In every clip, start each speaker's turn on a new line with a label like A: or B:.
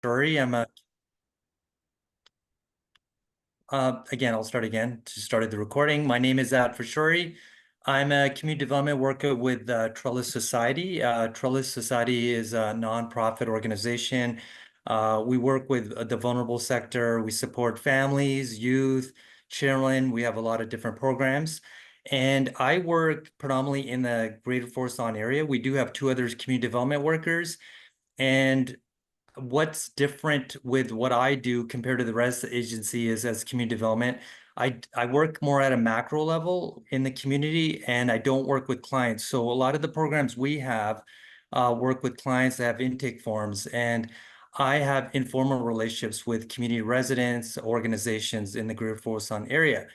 A: Farshori. Again, I'll start again to started the recording. My name is Farshori. I'm a community development worker with Trellis Society. Trellis Society is a nonprofit organization. We work with the vulnerable sector. We support families, youth, children. We have a lot of different programs. And I work predominantly in the Greater Fort Lauderdale area. We do have two other community development workers. And what's different with what I do compared to the rest of the agency is as community development. I work more at a macro level in the community and I don't work with clients. So a lot of the programs we have work with clients that have intake forms, and I have informal relationships with community residents, organizations in the Greater Fort Lauderdale area.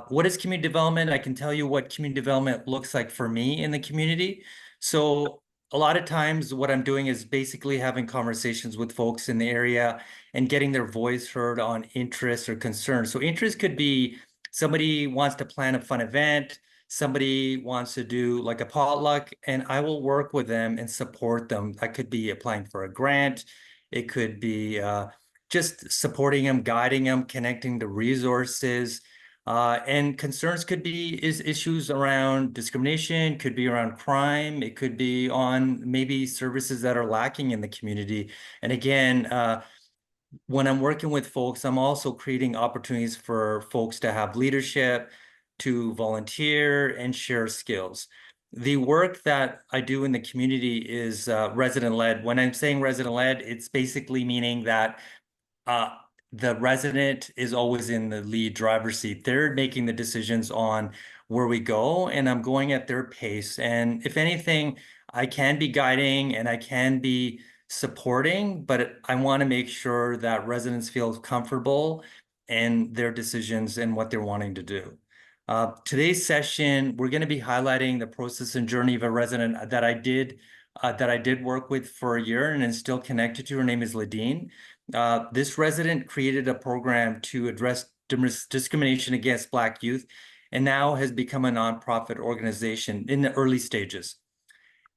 A: What is community development? I can tell you what community development looks like for me in the community. So a lot of times what I'm doing is basically having conversations with folks in the area and getting their voice heard on interests or concerns. So interest could be somebody wants to plan a fun event, somebody wants to do like a potluck, and I will work with them and support them. That could be applying for a grant. It could be just supporting them, guiding them, connecting the resources. And concerns could be issues around discrimination, could be around crime, it could be on maybe services that are lacking in the community. And again, when I'm working with folks, I'm also creating opportunities for folks to have leadership, to volunteer and share skills. The work that I do in the community is resident-led. When I'm saying resident-led, it's basically meaning that uh, the resident is always in the lead driver's seat. They're making the decisions on where we go, and I'm going at their pace. And if anything, I can be guiding and I can be supporting, but I want to make sure that residents feel comfortable in their decisions and what they're wanting to do. Today's session, we're going to be highlighting the process and journey of a resident that I did work with for a year and is still connected to. Her name is Ladyne. This resident created a program to address discrimination against Black youth and now has become a nonprofit organization in the early stages.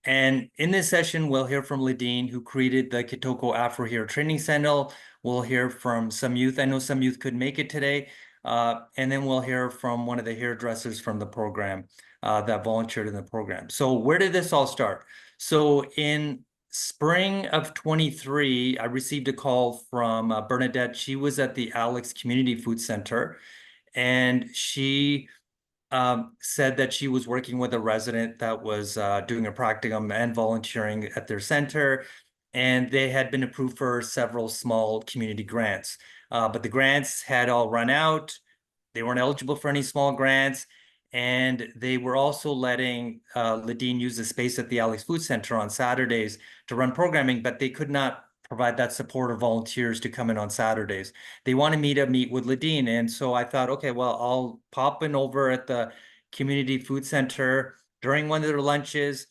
A: And in this session, we'll hear from Ladyne, who created the Kitoko Afro Hair Training Center. We'll hear from some youth. I know some youth couldn't make it today. And then we'll hear from one of the hairdressers from the program that volunteered in the program. So where did this all start? So in spring of 23, I received a call from Bernadette. She was at the Alex Community Food Center, and she said that she was working with a resident that was doing a practicum and volunteering at their center, and they had been approved for several small community grants. But the grants had all run out. They weren't eligible for any small grants. And they were also letting Ladyne use the space at the Alex Food Center on Saturdays to run programming, but they could not provide that support of volunteers to come in on Saturdays. They wanted me to meet with Ladyne. And so I thought, okay, well, I'll pop in over at the community food center during one of their lunches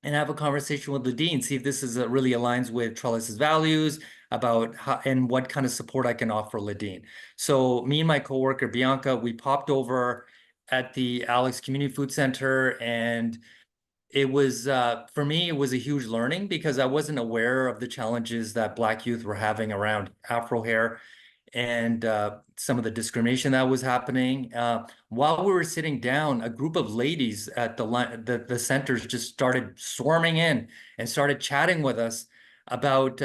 A: and have a conversation with Ladyne, see if this is really aligns with Trellis's values about how and what kind of support I can offer Ladyne. So me and my coworker Bianca, we popped over at the Alex Community Food Center, and it was for me, it was a huge learning because I wasn't aware of the challenges that Black youth were having around Afro hair and some of the discrimination that was happening. While we were sitting down, a group of ladies at the centers just started swarming in and started chatting with us about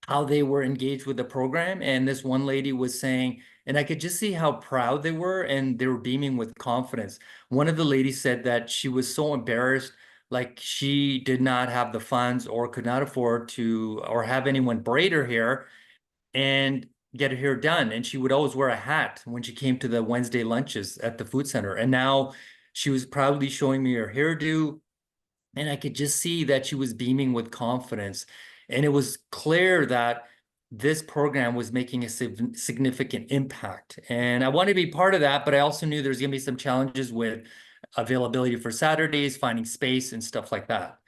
A: how they were engaged with the program. And this one lady was saying, and I could just see how proud they were and they were beaming with confidence. One of the ladies said that she was so embarrassed, like she did not have the funds or could not afford to or have anyone braid her hair and get her hair done. And she would always wear a hat when she came to the Wednesday lunches at the food center. And now she was proudly showing me her hairdo. And I could just see that she was beaming with confidence. And it was clear that this program was making a significant impact. And I wanted to be part of that, but I also knew there's going to be some challenges with availability for Saturdays, finding space and stuff like that.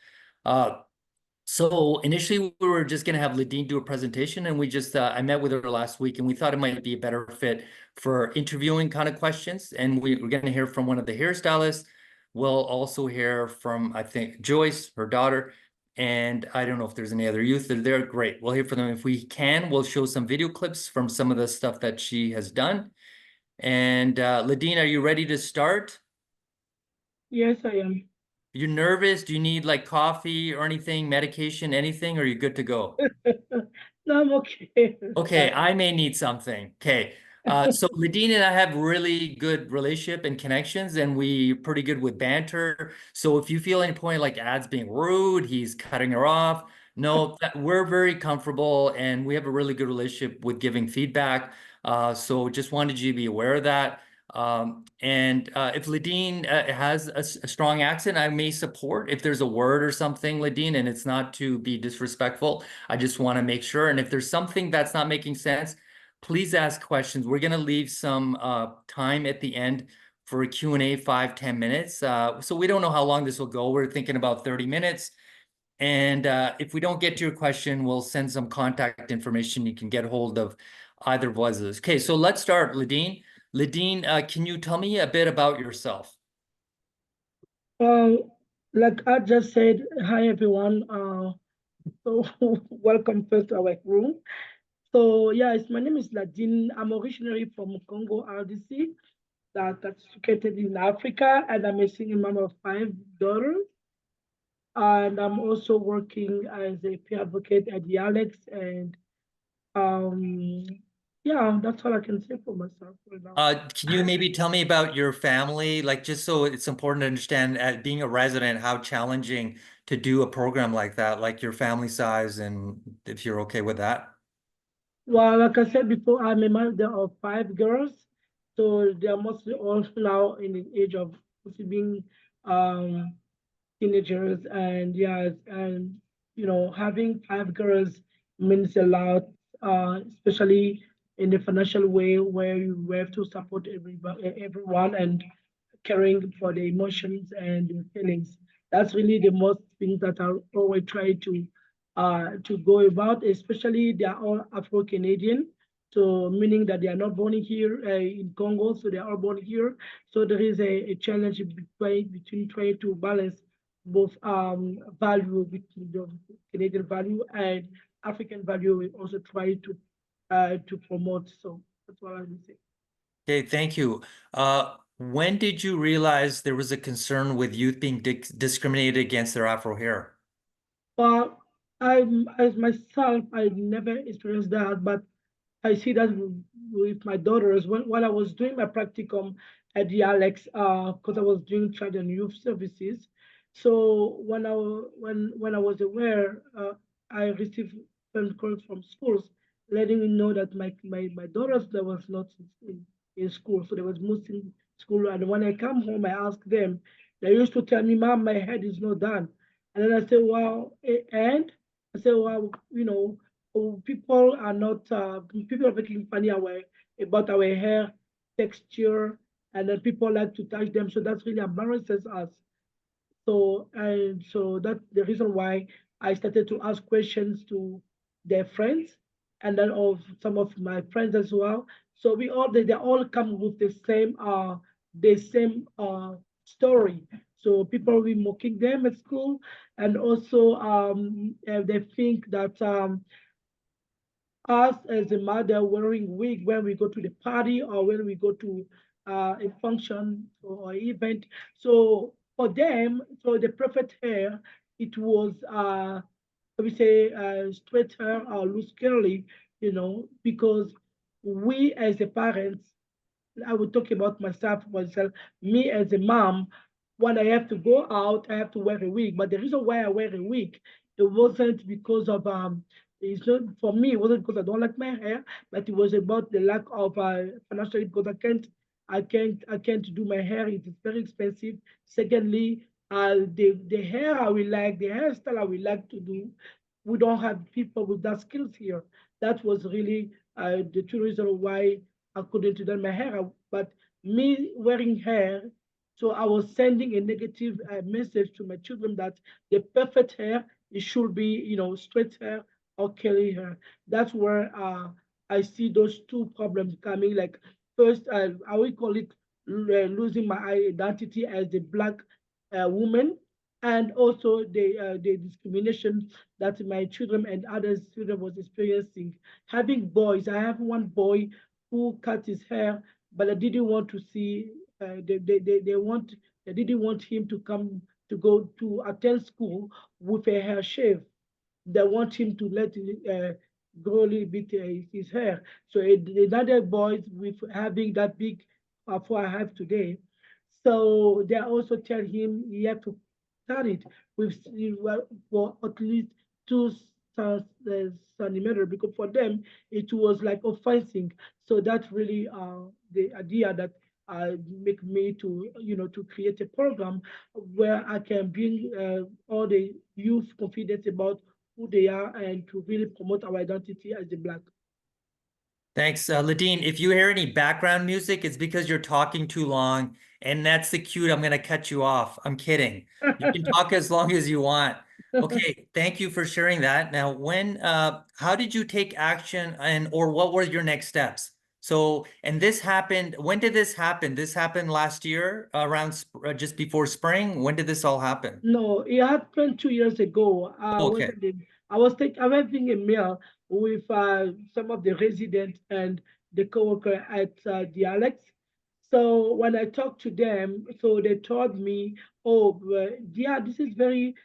A: So initially we were just going to have Ladyne do a presentation, and we just, I met with her last week and we thought it might be a better fit for interviewing kind of questions. And we're going to hear from one of the hairstylists. We'll also hear from, I think, Joyce, her daughter, And I don't know if there's any other youth that are there. Great. We'll hear from them. If we can, we'll show some video clips from some of the stuff that she has done. And Ladyne, are you ready to start?
B: Yes, I am.
A: You nervous? Do you need like coffee or anything, medication, anything, or are you good to go?
B: No, I'm okay.
A: Okay, I may need something. Okay. So Ladyne and I have really good relationship and connections, and we pretty good with banter. So if you feel any point like Ad's being rude, he's cutting her off. No, we're very comfortable and we have a really good relationship with giving feedback. So just wanted you to be aware of that. And if Ladyne has a strong accent, I may support if there's a word or something, Ladyne, and it's not to be disrespectful. I just want to make sure. And if there's something that's not making sense, please ask questions. We're going to leave some time at the end for a Q&A, 5-10 minutes. So we don't know how long this will go. We're thinking about 30 minutes. And if we don't get to your question, we'll send some contact information. You can get a hold of either of us. Okay, so let's start, Ladyne. Ladyne, can you tell me a bit about yourself?
B: Um, like I just said, hi everyone. So welcome first to our room. So yes, my name is Ladyne. I'm originally from Congo, RDC, that's located in Africa, and I'm a single mom of 5 daughters. And I'm also working as a peer advocate at the Alex, and um, yeah, that's all I can say for myself right now.
A: Can you maybe tell me about your family? Like, just so it's important to understand, being a resident, how challenging to do a program like that, like your family size, and if you're okay with that.
B: Well, like I said before, I'm a mother of 5 girls, so they are mostly all now in the age of being um, teenagers, and yes, and having 5 girls means a lot, especially in the financial way where you have to support everyone and caring for the emotions and the feelings. That's really the most things that I always try to go about, especially they are all Afro-Canadian. So meaning that they are not born here in Congo, so they are all born here. So there is a challenge between trying to balance both value between the Canadian value and African value. We also try to promote. So that's what I would say.
A: Okay, thank you. When did you realize there was a concern with youth being discriminated against their Afro hair?
B: But I, as myself, I never experienced that, but I see that with my daughters when I was doing my practicum at the Alex, because I was doing child and youth services. So when I was aware, I received phone calls from schools letting me know that my daughters that was not in school, so they was missing school. And when I come home, I ask them. They used to tell me, "Mom, my head is not done," and then I say, "Well, and." I say, "Well, people are not people are making funny about our hair texture, and then people like to touch them, so that really embarrasses us. So that's the reason why I started to ask questions to their friends, and then of some of my friends as well. So they all come with the same story. So people will be mocking them at school, and also they think that us as a mother wearing wig when we go to the party or when we go to a function or event. So for them, so the perfect hair, it was we say straight hair or loose curly, because we as the parents, I will talk about myself, me as a mom, when I have to go out, I have to wear a wig. But the reason why I wear a wig, it wasn't because of it's not for me, it wasn't because I don't like my hair, but it was about the lack of financially because I can't do my hair. It is very expensive. Secondly, the hair I will like, the hairstyle I will like to do, we don't have people with that skills here. That was really the two reasons why I couldn't do that my hair. But me wearing hair, so I was sending a negative message to my children that the perfect hair, it should be, straight hair or curly hair. That's where I see those two problems coming. Like first, I will call it losing my identity as a black woman, and also the discrimination that my children and other children was experiencing. Having boys, I have one boy who cut his hair, but I didn't want to see. They didn't want him to come to go to attend school with a hair shave. They want him to let grow a little bit his hair. So another boys with having that big afro I have today. So they also tell him he have to cut it with for at least two centimeter because for them it was like offensing. So that's really the idea that make me to to create a program where I can bring all the youth confidence about who they are and to really promote our identity as a Black.
A: Thanks, Ladyne. If you hear any background music, it's because you're talking too long, and that's the cue. I'm going to cut you off. I'm kidding. You can talk as long as you want. Okay, thank you for sharing that. Now, how did you take action, and or what were your next steps? So, and this happened. When did this happen? This happened last year, around just before spring. When did this all happen?
B: No, it happened 2 years ago.
A: Okay.
B: I was having a meal with some of the residents and the coworker at the Alex. So when I talked to them, so they told me, "Oh, yeah, this is very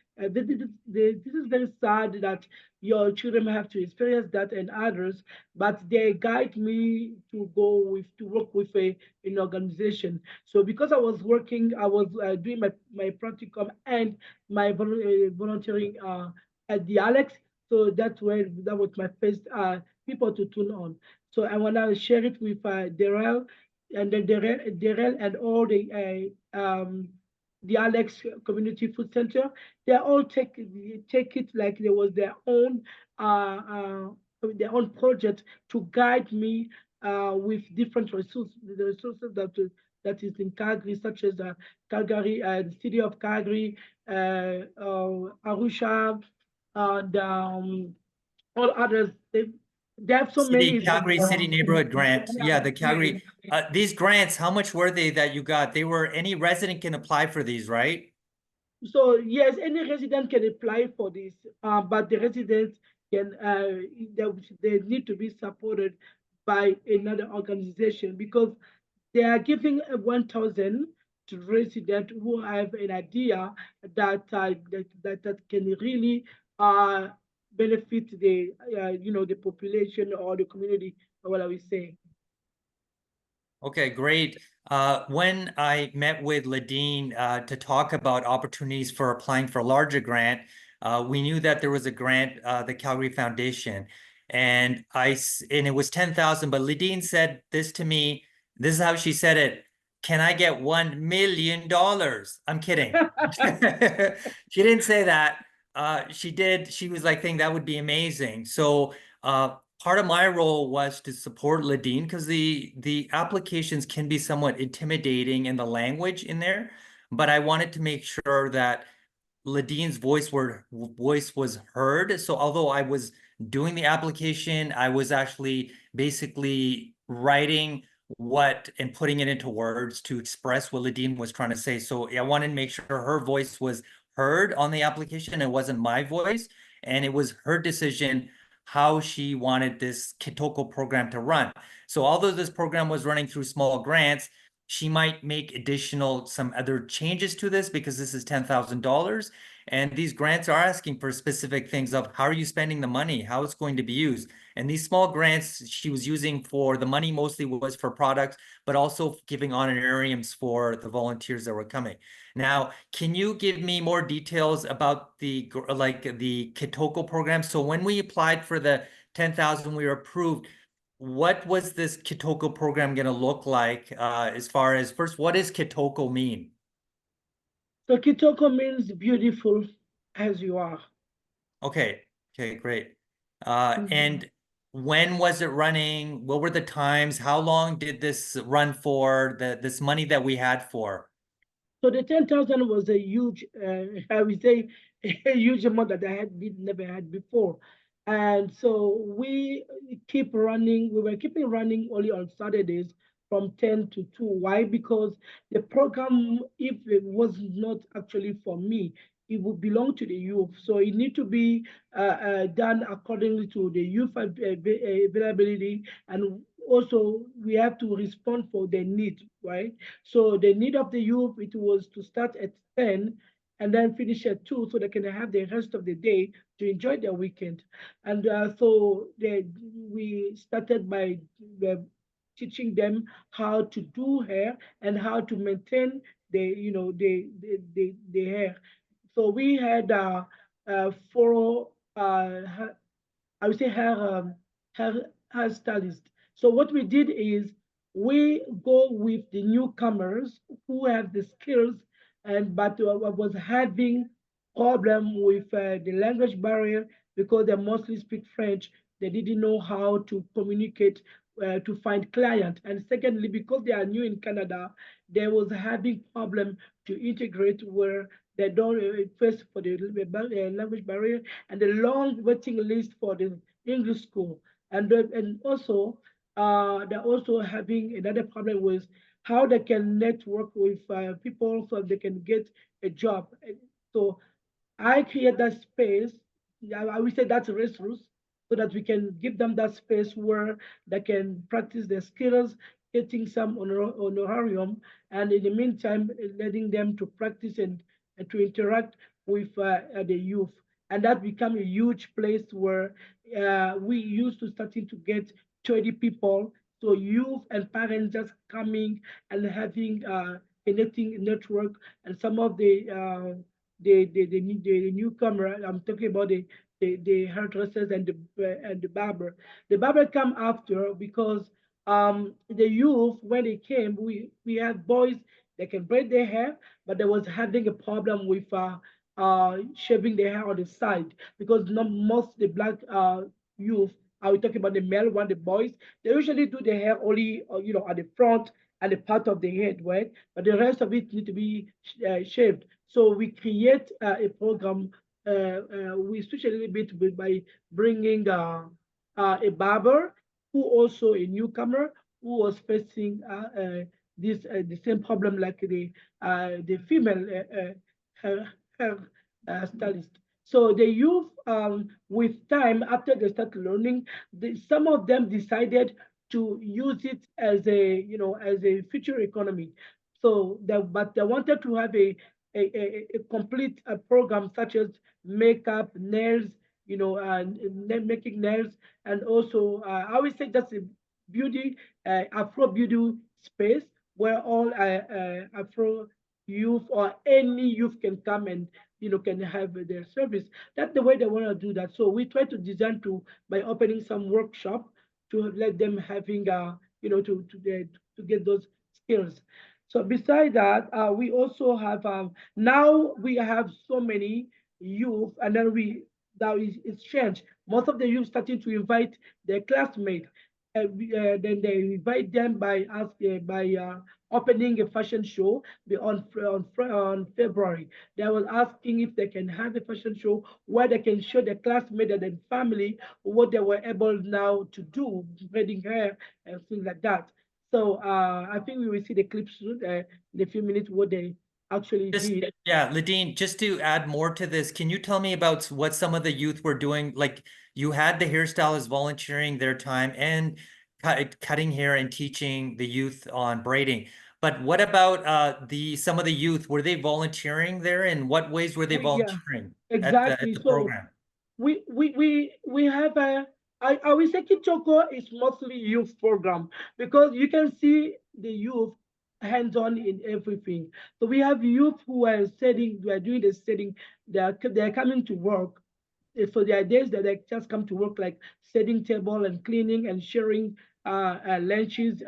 B: sad that your children have to experience that and others." But they guide me to work with an organization. So because I was doing my practicum and my volunteering at the Alex. So that was my first people to tune on. So I want to share it with Darrell and then Darrell and all the Alex Community Food Center. They all take it like there was their own project to guide me with different resources, the resources that is in Calgary, such as Calgary, the city of Calgary, Arusha, and all others. They have so many.
A: Calgary City Neighborhood Grant. Yeah, the Calgary. These grants, how much were they that you got? They were any resident can apply for these, right?
B: So yes, any resident can apply for this, but the residents can they need to be supported by another organization because they are giving 1,000 to residents who have an idea that can really uh, benefit the the population or the community. What I will say.
A: Okay, great. When I met with Ladyne to talk about opportunities for applying for a larger grant, we knew that there was a grant, the Calgary Foundation, and and it was 10,000. But Ladyne said this to me. This is how she said it. Can I get $1 million? I'm kidding. She didn't say that. She did. She was like, "Think that would be amazing." So, part of my role was to support Ladyne because the applications can be somewhat intimidating in the language in there, but I wanted to make sure that Ladyne's voice was heard. So although I was doing the application, I was actually basically writing what and putting it into words to express what Ladyne was trying to say. So I wanted to make sure her voice was heard on the application. It wasn't my voice, and it was her decision how she wanted this Kitoko program to run. So although this program was running through small grants, she might make some other changes to this because this is $10,000. And these grants are asking for specific things of how are you spending the money, how it's going to be used. And these small grants she was using for the money mostly was for products, but also giving honorariums for the volunteers that were coming. Now, can you give me more details about the Kitoko program? So when we applied for the 10,000, we were approved. What was this Kitoko program going to look like as far as first, what does Kitoko mean?
B: So Kitoko means beautiful as you are.
A: Okay, okay, great.
B: Mhm.
A: And when was it running? What were the times? How long did this run for? This money that we had for?
B: So the 10,000 was a huge, I would say, a huge amount that I never had before. And so we were keeping running only on Saturdays from 10 to 2. Why? Because the program, if it was not actually for me, it would belong to the youth. So it need to be done accordingly to the youth availability, and also we have to respond for their need, right? So the need of the youth, it was to start at 10 and then finish at 2 so they can have the rest of the day to enjoy their weekend. And so we started by uh, teaching them how to do hair and how to maintain the hair. So we had four I would say her stylist. So what we did is we go with the newcomers who have the skills and but was having problem with the language barrier because they mostly speak French. They didn't know how to communicate to find client. And secondly, because they are new in Canada, they was having problem to integrate where they don't first for the language barrier and the long waiting list for the English school. And also, they're also having another problem with how they can network with people so they can get a job. So I create that space. I would say that's a resource so that we can give them that space where they can practice their skills, getting some honorarium, and in the meantime, letting them to practice and to interact with the youth. And that become a huge place where we used to starting to get 30 people. So youth and parents just coming and having connecting network, and some of the newcomer. I'm talking about the hairdressers and the barber. The barber come after because the youth when they came, we had boys that can braid their hair, but they was having a problem with shaving their hair on the side because not most the black youth. I will talk about the male one, the boys. They usually do their hair only, at the front and the part of the head, right? But the rest of it need to be shaved. So we create a program. We switch a little bit by bringing a barber who also a newcomer who was facing this the same problem like the female stylist. So the youth, with time after they start learning, some of them decided to use it as a future economy. So but they wanted to have a complete program such as makeup, nails, making nails, and also I would say just a beauty, Afro beauty space where all Afro youth or any youth can come and can have their service. That's the way they want to do that. So we try to design to by opening some workshop to let them having to get those skills. So beside that, we also have now we have so many youth, and then now it's changed. Most of the youth starting to invite their classmates. Then they invite them by opening a fashion show on February. They was asking if they can have a fashion show where they can show their classmates and their family what they were able now to do, braiding hair and things like that. So I think we will see the clips soon, in a few minutes what they actually
A: Just
B: did.
A: yeah, Ladyne, just to add more to this, can you tell me about what some of the youth were doing? Like you had the hairstylists volunteering their time and cutting hair and teaching the youth on braiding. But what about the some of the youth? Were they volunteering there? In what ways were they
B: Yeah,
A: volunteering at
B: exactly.
A: the
B: So
A: program?
B: we have a I will say Kitoko is mostly youth program because you can see the youth hands-on in everything. So we have youth who are setting, they are doing the setting, they are coming to work. So there are days that they just come to work like setting table and cleaning and sharing lunches,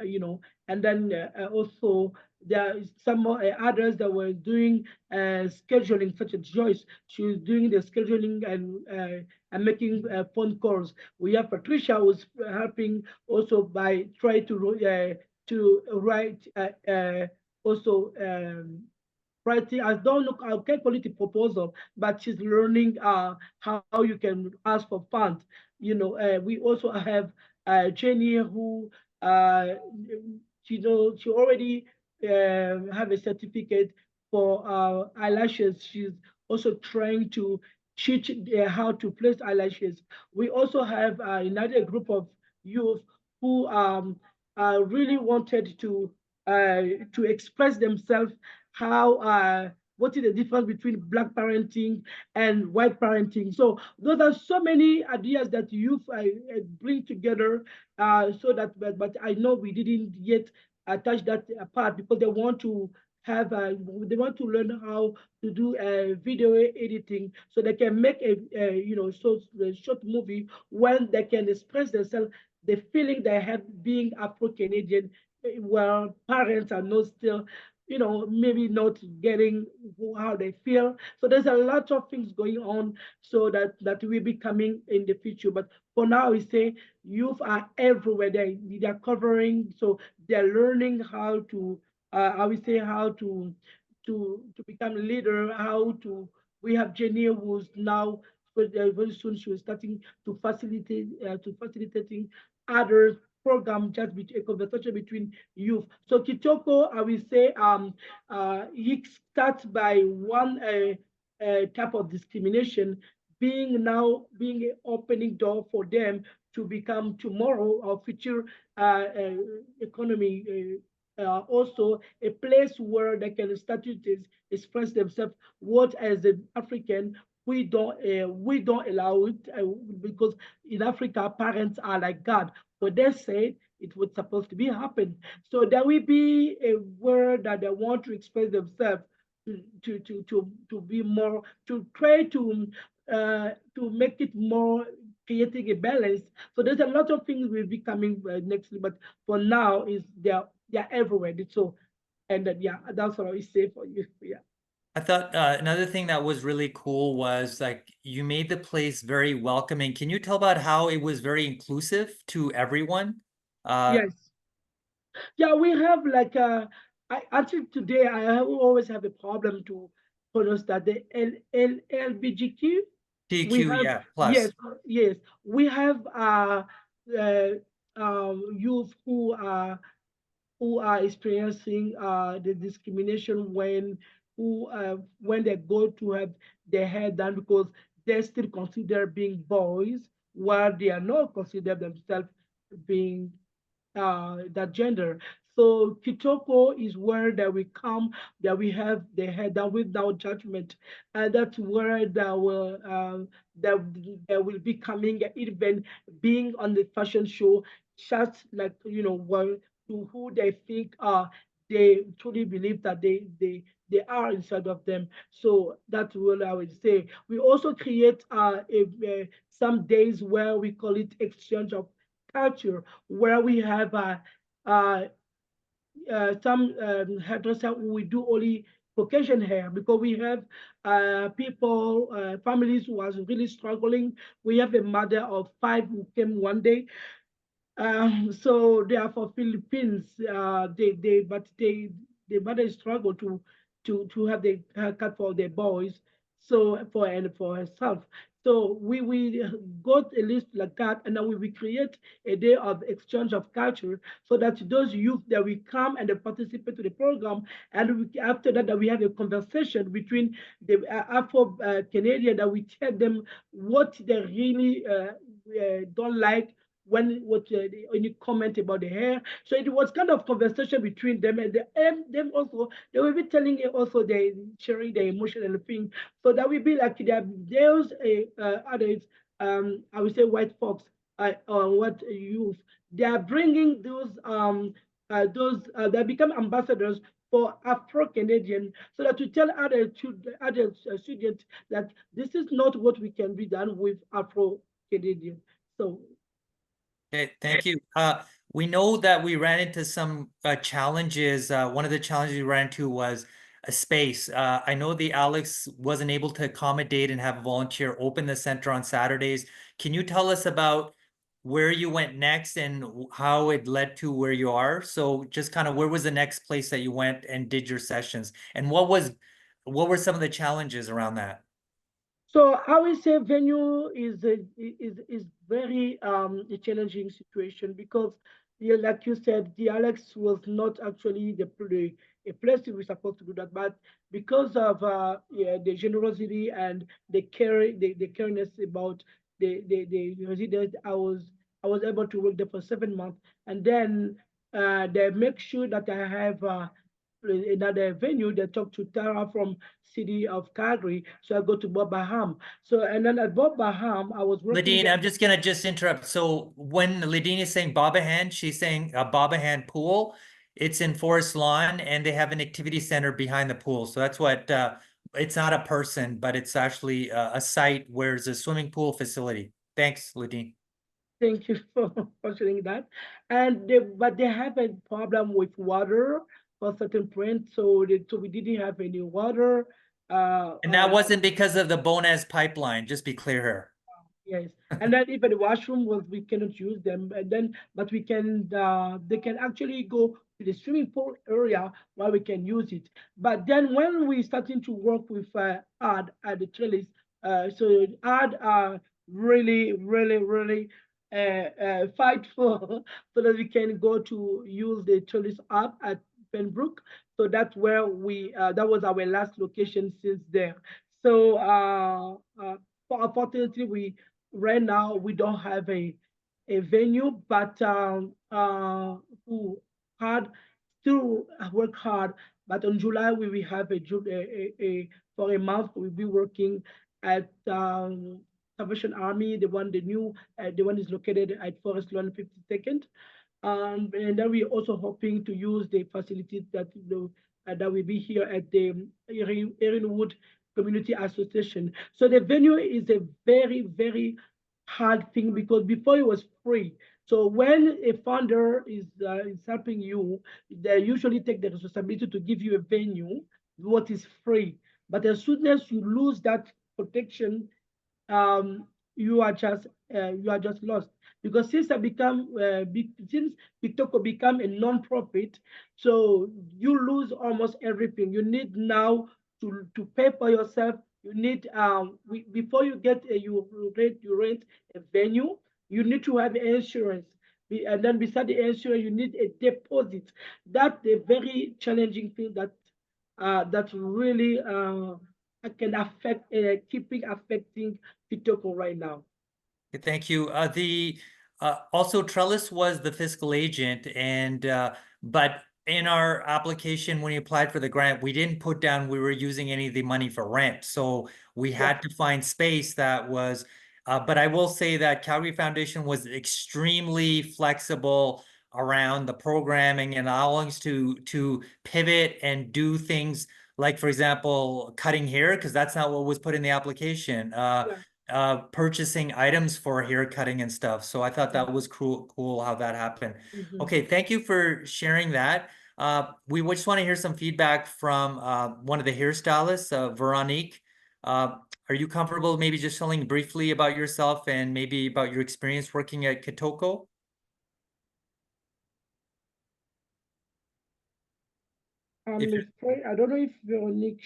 B: and then also there is some others that were doing scheduling, such as Joyce. She was doing the scheduling and making phone calls. We have Patricia who's helping also by trying to write also writing. I don't know, I can't call it a proposal, but she's learning how you can ask for funds. We also have Jenny who she already have a certificate for eyelashes. She's also trying to teach how to place eyelashes. We also have another group of youth who really wanted to express themselves how what is the difference between black parenting and white parenting. So those are so many ideas that youth bring together so that but I know we didn't yet attach that part because they want to have they want to learn how to do video editing so they can make a short movie when they can express themselves the feeling they have being Afro-Canadian while parents are not still maybe not getting how they feel. So there's a lot of things going on so that will be coming in the future. But for now, we say youth are everywhere. They're covering, so they're learning how to I would say how to become a leader, how to we have Jenny who's now very soon she was starting to facilitating others program just a conversation between youth. So Kitoko, I will say, he starts by one type of discrimination being an opening door for them to become tomorrow or future economy. Also a place where they can start to express themselves. What as an African we don't allow it because in Africa parents are like God. But they said it was supposed to be happen. So there will be a word that they want to express themselves to be more to try to make it more creating a balance. So there's a lot of things will be coming next, but for now is they're everywhere. So and yeah, that's what I will say for you. Yeah.
A: I thought another thing that was really cool was like you made the place very welcoming. Can you tell about how it was very inclusive to everyone?
B: Yes. Yeah, we have like until today always have a problem to pronounce that the LBGQ. We
A: TQ,
B: have
A: yeah,
B: yes,
A: plus.
B: yes. We have uh, youth who are experiencing the discrimination when they go to have their hair done because they still consider being boys while they are not consider themselves being that gender. So Kitoko is where that we come, that we have the head down without judgment, and that's where that that will be coming even being on the fashion show, just like well, to who they think they truly believe that they are inside of them. So that's what I would say. We also create some days where we call it exchange of culture where we have uh, some hairdresser who we do only Caucasian hair because we have people, families who are really struggling. We have a mother of five who came one day so they are for Philippines. The mother struggle to have the haircut for their boys, so for and for herself. So we got a list like that, and then we will create a day of exchange of culture, so that those youth that will come and they participate to the program, and after that we have a conversation between the Afro Canadian that we tell them what they really don't like what any comment about the hair. So it was kind of conversation between them and them also. They will be telling you also they sharing their emotional thing. So that will be like there's a others I would say white folks or what youth they are bringing those they become ambassadors for Afro Canadian, so that to tell other students that this is not what we can be done with Afro Canadian. So
A: Okay, thank you. We know that we ran into some challenges. One of the challenges we ran into was a space. I know the Alex wasn't able to accommodate and have a volunteer open the center on Saturdays. Can you tell us about where you went next and how it led to where you are? So just kind of where was the next place that you went and did your sessions? And what were some of the challenges around that?
B: So I will say venue is very a challenging situation because yeah, like you said, the Alex was not actually a place we're supposed to do that. But because of yeah, the generosity and the care, the careness about the residents, I was able to work there for 7 months, and then they make sure that I have another venue. They talk to Tara from city of Calgary, so I go to Bob Baham. So and then at Bob Baham, I was working
A: Ladyne,
B: there.
A: I'm just gonna interrupt. So when Ladyne is saying Bobahan, she's saying a Bobahan pool. It's in Forest Lawn, and they have an activity center behind the pool. So that's what it's not a person, but it's actually a site where there's a swimming pool facility. Thanks, Ladyne.
B: Thank you for sharing that. And but they have a problem with water for certain points, so so we didn't have any water.
A: And that wasn't because of the Bonez pipeline, just be clear here.
B: Yes, and then even the washroom was we cannot use them, and then but we can they can actually go to the swimming pool area where we can use it. But then when we starting to work with Ad at the trellis, so Ad really fight for so that we can go to use the trellis up at Penbrook. So that's where we that was our last location since there. So unfortunately we right now we don't have a venue, but who hard still work hard. But in July we will have for a month we'll be working at Salvation Army, the one is located at Forest Lawn 52nd. And then we're also hoping to use the facilities that that will be here at the Erinwood Community Association. So the venue is a very hard thing because before it was free. So when a funder is helping you, they usually take the responsibility to give you a venue, what is free. But as soon as you lose that protection, um, you are just lost because since I become since Kitoko become a non-profit, so you lose almost everything. You need now to pay for yourself. You need before you get you rent a venue, you need to have insurance. And then beside the insurance, you need a deposit. That's a very challenging thing that really can affect keeping affecting Kitoko right now.
A: Thank you. The also Trellis was the fiscal agent, and but in our application when we applied for the grant, we didn't put down we were using any of the money for rent, so we had to find space that was. But I will say that Calgary Foundation was extremely flexible around the programming and allowing us to pivot and do things like, for example, cutting hair, because that's not what was put in the application. Purchasing items for hair cutting and stuff. So I thought that was cool how that happened. Okay, thank you for sharing that. We just want to hear some feedback from one of the hairstylists, Veronique. Are you comfortable maybe just telling briefly about yourself and maybe about your experience working at Kitoko?
B: I don't know if Veronique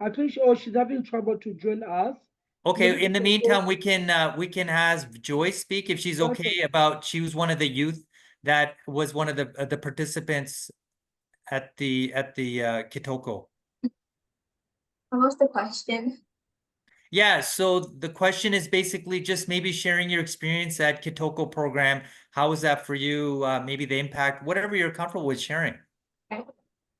B: I think she's having trouble to join us.
A: Okay,
B: Maybe
A: in the meantime, we can have Joyce speak if she's okay about, she was one of the youth that was one of the participants at the Kitoko.
C: What was the question?
A: Yeah, so the question is basically just maybe sharing your experience at Kitoko program. How was that for you? Maybe the impact, whatever you're comfortable with sharing.
C: Okay.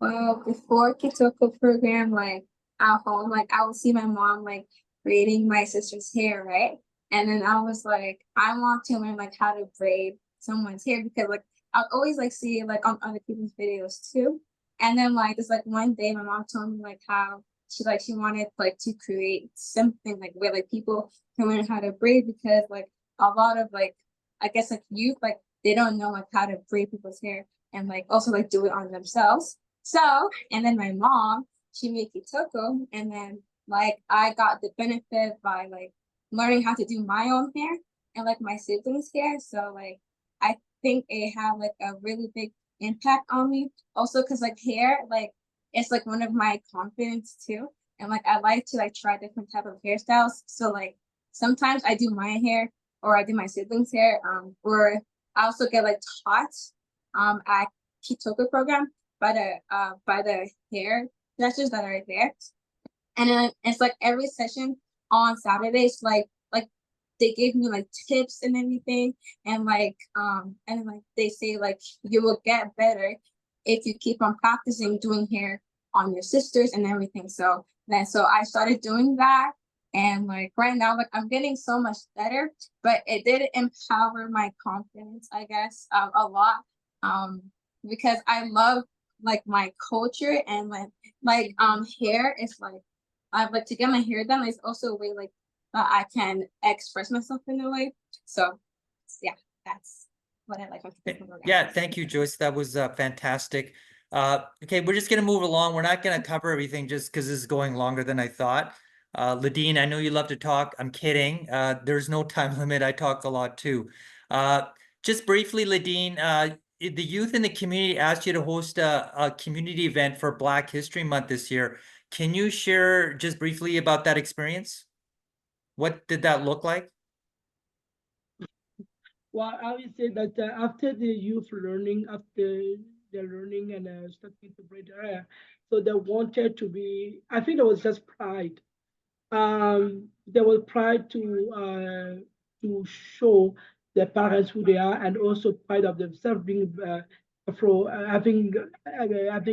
C: Well, before Kitoko program, like at home, like I would see my mom like braiding my sister's hair, right? And then I was like, I want to learn like how to braid someone's hair because like I'll always like see it like on other people's videos too. And then like it's like one day my mom told me like how she wanted like to create something like where like people can learn how to braid because like a lot of like I guess like youth like they don't know like how to braid people's hair and like also like do it on themselves. So and then my mom, she made Kitoko and then like I got the benefit by like learning how to do my own hair and like my siblings' hair. So like I think it had like a really big impact on me. Also because like hair, like it's like one of my confidence too. And like I like to like try different type of hairstyles. So like sometimes I do my hair or I do my siblings' hair, or I also get like taught at Kitoko program by the hair dressers that are there. And then it's like every session on Saturdays, like they give me like tips and everything, and like they say like you will get better if you keep on practicing doing hair on your sisters and everything. So I started doing that, and like right now, like I'm getting so much better, but it did empower my confidence, I guess, a lot. Because I love like my culture, and hair is like to get my hair done is also a way like I can express myself in a way. So yeah, that's what I like about the program.
A: Yeah, thank you, Joyce. That was fantastic. Okay, we're just gonna move along. We're not gonna cover everything just because this is going longer than I thought. Ladyne, I know you love to talk. I'm kidding. There's no time limit. I talk a lot too. Just briefly, Ladyne, the youth in the community asked you to host a community event for Black History Month this year. Can you share just briefly about that experience? What did that look like?
B: Well, I would say that after the youth learning, after the learning and starting to braid their hair, so they wanted to be, I think there was just pride. There was pride to show their parents who they are, and also pride of themselves being Afro, having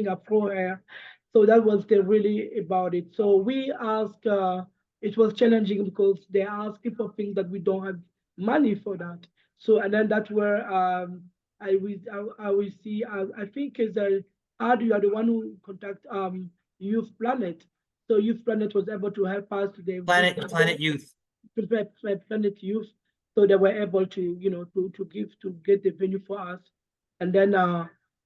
B: Afro hair. So that was the really about it. So we asked, it was challenging because they asked people think that we don't have money for that. So and then that's where I will see. I think is that Adu, you are the one who contact Youth Planet. So Youth Planet was able to help us. They
A: Planet Youth.
B: Planet Youth, so they were able to to get the venue for us, and then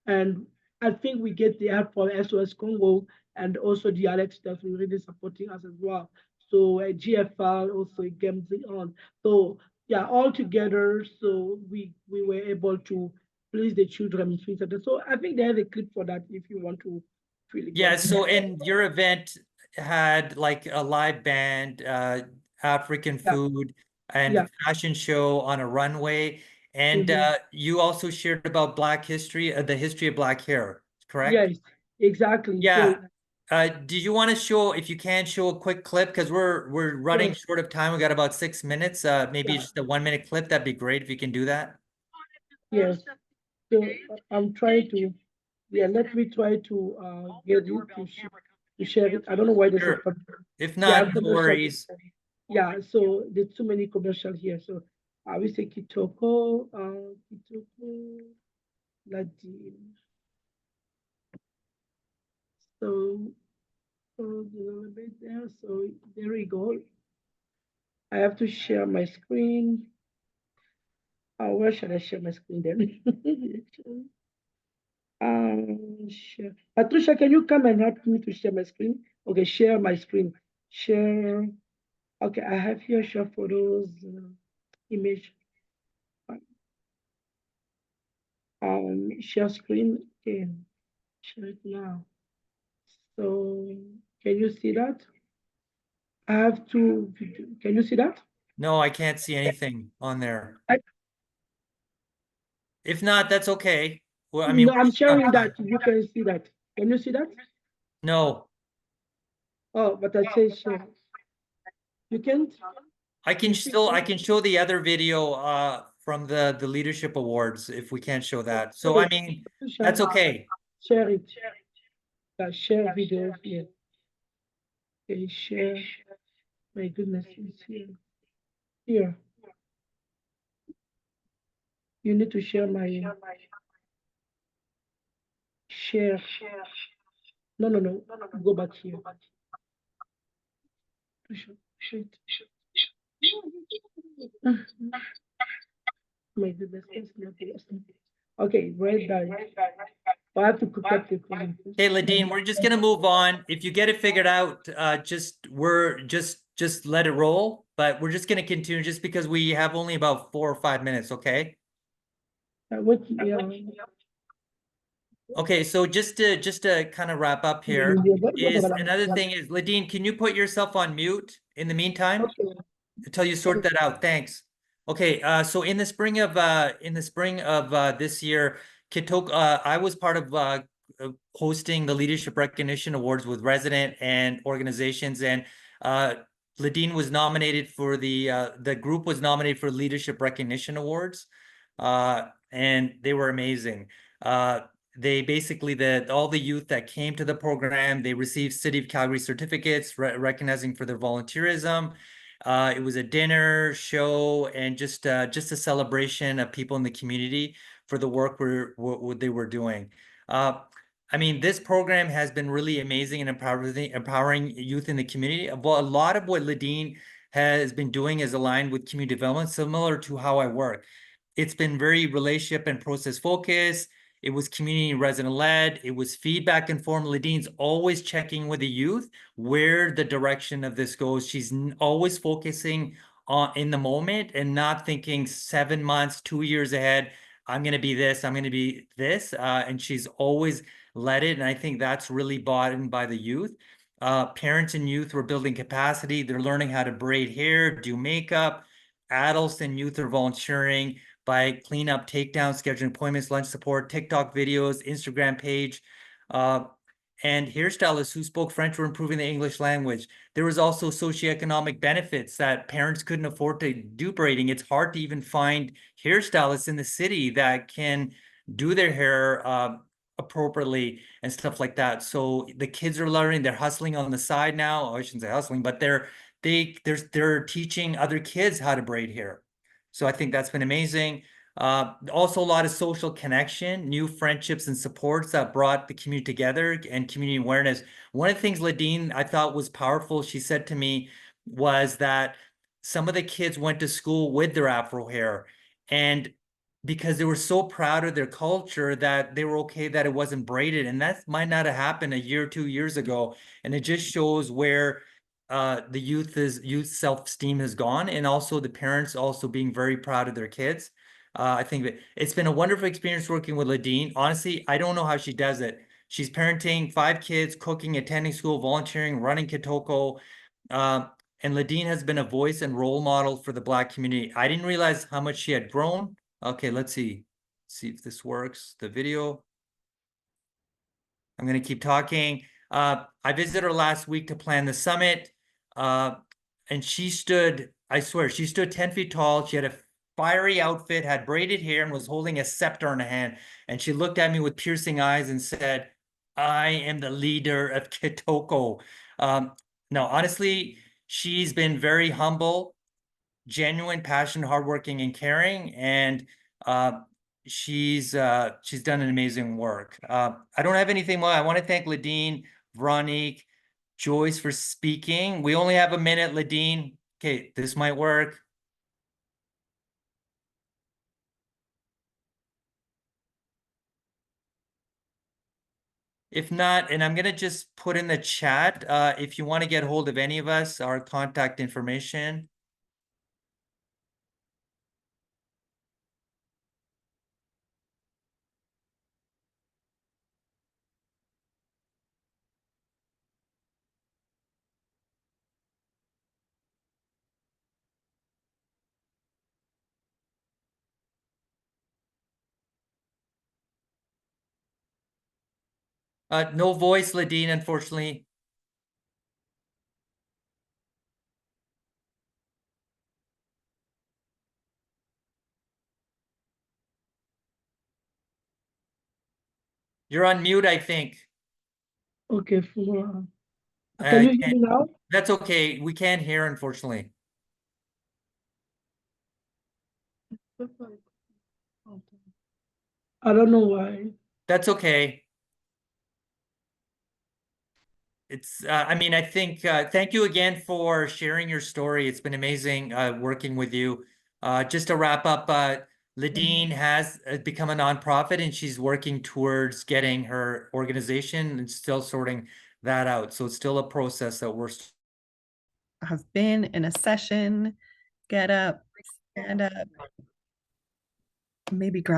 B: and I think we get the help from SOS Congo and also the Alex that were really supporting us as well. So GFL also games on. So yeah, all together, so we were able to please the children in Switzerland. So I think there's a clip for that if you want to really.
A: Yeah, so in your event had like a live band, African food, and fashion show on a runway. And you also shared about Black history, the history of Black hair, correct?
B: Yes, exactly.
A: Yeah.
B: So,
A: do you want to show, if you can, show a quick clip? Because we're running short of time. We got about 6 minutes. Maybe just a 1-minute clip. That'd be great if you can do that.
B: yes. So I'm trying to, let me try to get you to share it. I don't know why this is.
A: If not, no worries.
B: Yeah, so there's too many commercials here. So I will say Kitoko, Ladyne. So a little bit there. So there we go. I have to share my screen. Where should I share my screen then? Share. Patricia, can you come and help me to share my screen? Okay, share my screen. Share. Okay, I have here share photos, image. Share screen. Okay, share it now. So, can you see that? I have to. Can you see that?
A: No, I can't see anything on there. If not, that's okay. Well, I mean,
B: no, I'm sharing that. You can see that. Can you see that?
A: No.
B: Oh, but I say share. You can't?
A: I can show the other video from the leadership awards if we can't show that. So I mean, that's okay.
B: Share it. Share video here. Okay, share. My goodness, it's here. Here. You need to share my share. No. Go back here. My goodness, it's not here. Okay, right there. I have to cook up the phone.
A: Okay, Ladyne, we're just gonna move on. If you get it figured out, just let it roll. But we're just gonna continue just because we have only about 4 or 5 minutes, okay? Okay, so just to kind of wrap up here is another thing is, Ladyne, can you put yourself on mute in the meantime until you sort that out? Thanks. Okay, so in the spring of this year, Kitoko, I was part of hosting the Leadership Recognition Awards with resident and organizations. And Ladyne was nominated for the group was nominated for Leadership Recognition Awards, and they were amazing. They basically, all the youth that came to the program, they received City of Calgary certificates recognizing for their volunteerism. It was a dinner, show, and just a celebration of people in the community for the work what they were doing. I mean, this program has been really amazing and empowering youth in the community. Well, a lot of what Ladyne has been doing is aligned with community development, similar to how I work. It's been very relationship and process focused. It was community and resident led. It was feedback informed. Ladyne's always checking with the youth where the direction of this goes. She's always focusing on in the moment and not thinking 7 months, 2 years ahead. I'm going to be this, I'm going to be this. And she's always led it. And I think that's really bought in by the youth. Parents and youth were building capacity. They're learning how to braid hair, do makeup. Adults and youth are volunteering by cleanup, takedown, scheduling appointments, lunch support, TikTok videos, Instagram page. And hairstylists who spoke French were improving the English language. There was also socioeconomic benefits that parents couldn't afford to do braiding. It's hard to even find hairstylists in the city that can do their hair appropriately and stuff like that. So the kids are learning, they're hustling on the side now. Oh, I shouldn't say hustling, but they're teaching other kids how to braid hair. So I think that's been amazing. Also a lot of social connection, new friendships and supports that brought the community together and community awareness. One of the things Ladyne I thought was powerful, she said to me, was that some of the kids went to school with their Afro hair, and because they were so proud of their culture that they were okay that it wasn't braided. And that might not have happened a year or 2 years ago. And it just shows where the youth self-esteem has gone, and also the parents also being very proud of their kids. I think that it's been a wonderful experience working with Ladyne. Honestly, I don't know how she does it. She's parenting 5 kids, cooking, attending school, volunteering, running Kitoko. And Ladyne has been a voice and role model for the Black community. I didn't realize how much she had grown. Okay, let's see if this works. The video. I'm going to keep talking. I visited her last week to plan the summit. And she stood, I swear, she stood 10 feet tall. She had a fiery outfit, had braided hair, and was holding a scepter in her hand. And she looked at me with piercing eyes and said, I am the leader of Kitoko. No, honestly, she's been very humble, genuine, passionate, hardworking, and caring. And she's done an amazing work. I don't have anything more. I want to thank Ladyne, Veronique, Joyce for speaking. We only have a minute, Ladyne. Okay, this might work. If not, and I'm going to just put in the chat, if you want to get hold of any of us, our contact information. No voice, Ladyne, unfortunately. You're on mute, I think.
B: Okay, can you hear me now?
A: That's okay. We can't hear, unfortunately.
B: I don't know why.
A: That's okay. It's, I mean, I think, thank you again for sharing your story. It's been amazing working with you. Just to wrap up, Ladyne has become a nonprofit, and she's working towards getting her organization and still sorting that out. So it's still a process that we're.
D: Have been in a session, get up, stand up, maybe grab